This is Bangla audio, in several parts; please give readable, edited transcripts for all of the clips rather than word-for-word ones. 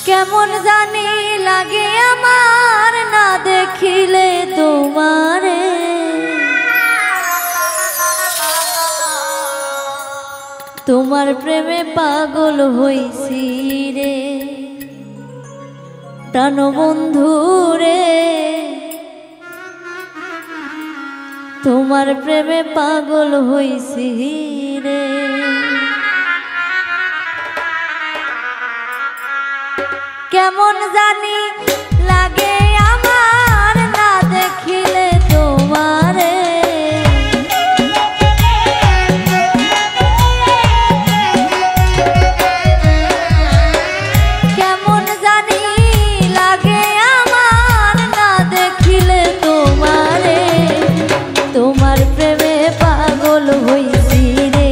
কেমন জানি লাগে আমার না দেখিলে তোমারে, তোমার প্রেমে পাগল হইছি রে প্রাণবন্ধু রে, তোমার প্রেমে পাগল হইছি রে। কেমন জানি লাগে আমার না দেখিলে তোমারে, কেমন জানি লাগে আমার না দেখিলে তোমারে, তোমার প্রেমে পাগল হইছি রে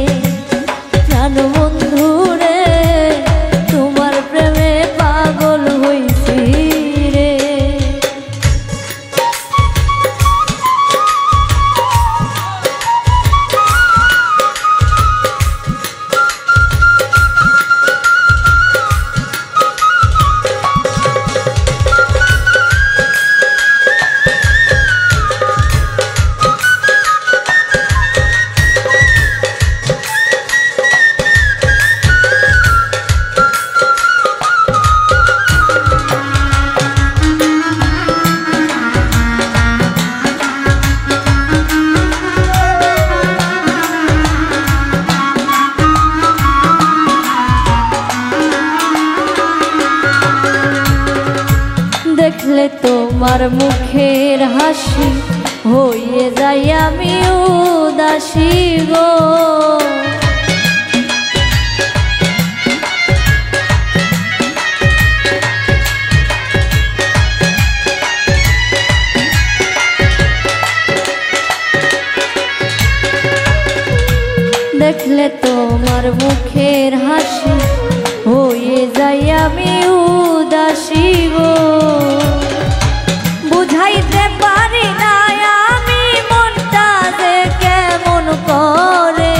প্রাণবন্ধু রে, তোমার প্রেমে পাগল হইছি রে। দেখলে তোমার মুখের হাসি হয়ে যাই আমি উদাসী গো, দেখলে তোমার মুখের হাসি হয়ে যাই আমি উদাসী গো, বুঝাইতে পারি না আমি মনটা যে কেমন করে,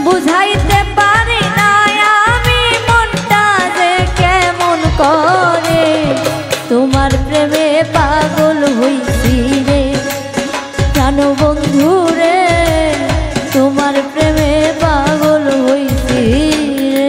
বুঝাইতে পারি না আমি মনটা যে কেমন করে, তোমার প্রেমে পাগল হইছি রে প্রাণবন্ধু রে, তোমার প্রেমে পাগল হইছি রে।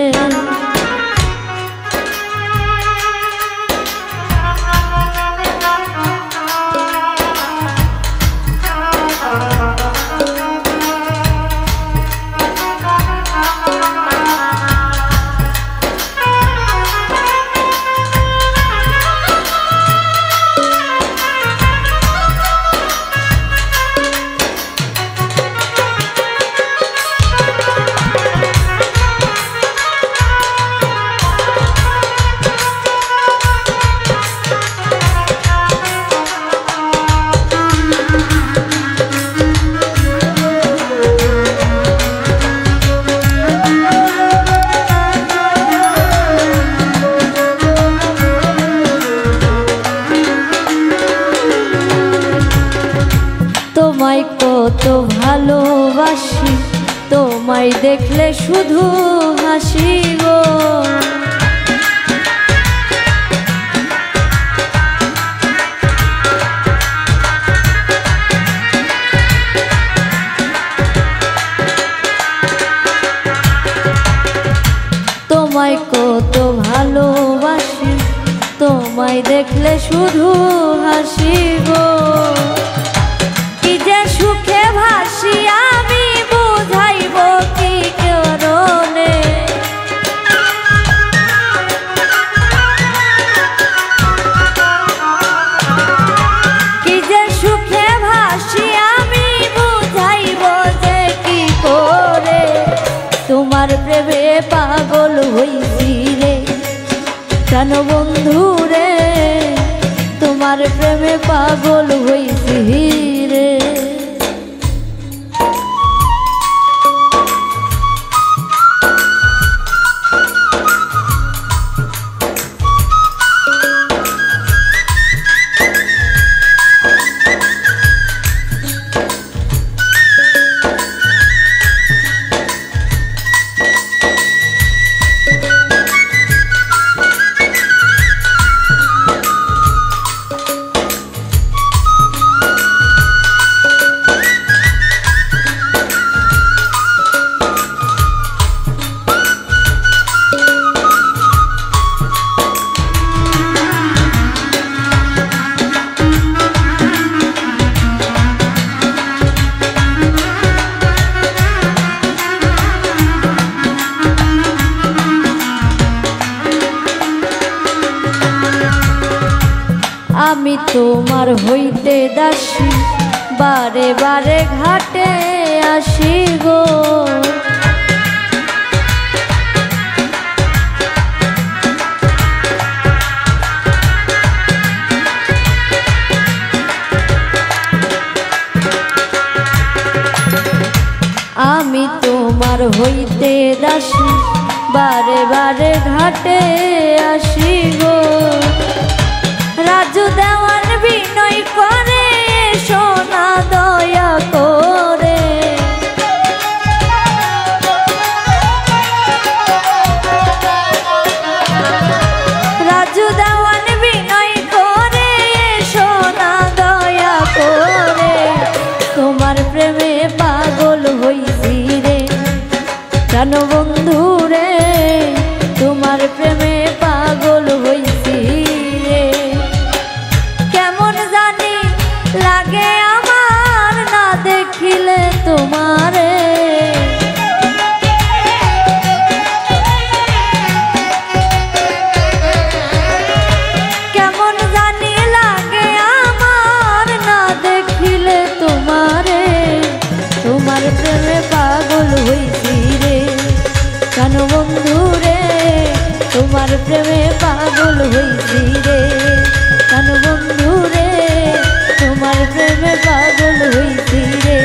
তোমায় কত ভালোবাসি, তোমায় দেখলে শুধু হাসি গো, তোমায় কত ভালোবাসি, তোমায় দেখলে শুধু হাসি গো, কি যে সুখে ভাসি আমি বুঝাইব কি কারণে, কি যে সুখে ভাসি আমি বুঝাইব যে কি করে, তোমার প্রেমে পাগল হইছি রে প্রাণবন্ধু রে, তোমার প্রেমে পাগল হইছি রে। তোমার হইতে দাসী বারে বারে ঘাটে আসি গো। আমি তোমার হইতে দাসী বারে বারে ঘাটে আসি গো। রাজু দেওয়ান বিনয় করে সোনা দয়া করে, রাজু দেওয়ান বিনয় করে সোনা দয়া করে। তোমার প্রেমে পাগল হইছি রে কেন বন্ধু রে, তোমার প্রেমে পাগল হইছি রে। কেমন জানি লাগে আমার না দেখিলে তোমারে, কেমন জানি লাগে আমার না দেখিলে তোমারে। তোমার প্রেমে পাগল হইছি রে কেন বন্ধু রে, তোমার প্রেমে পাগল হইছি রে কেন বন্ধু রে, তোমার প্রেমে পাগল হইছি রে।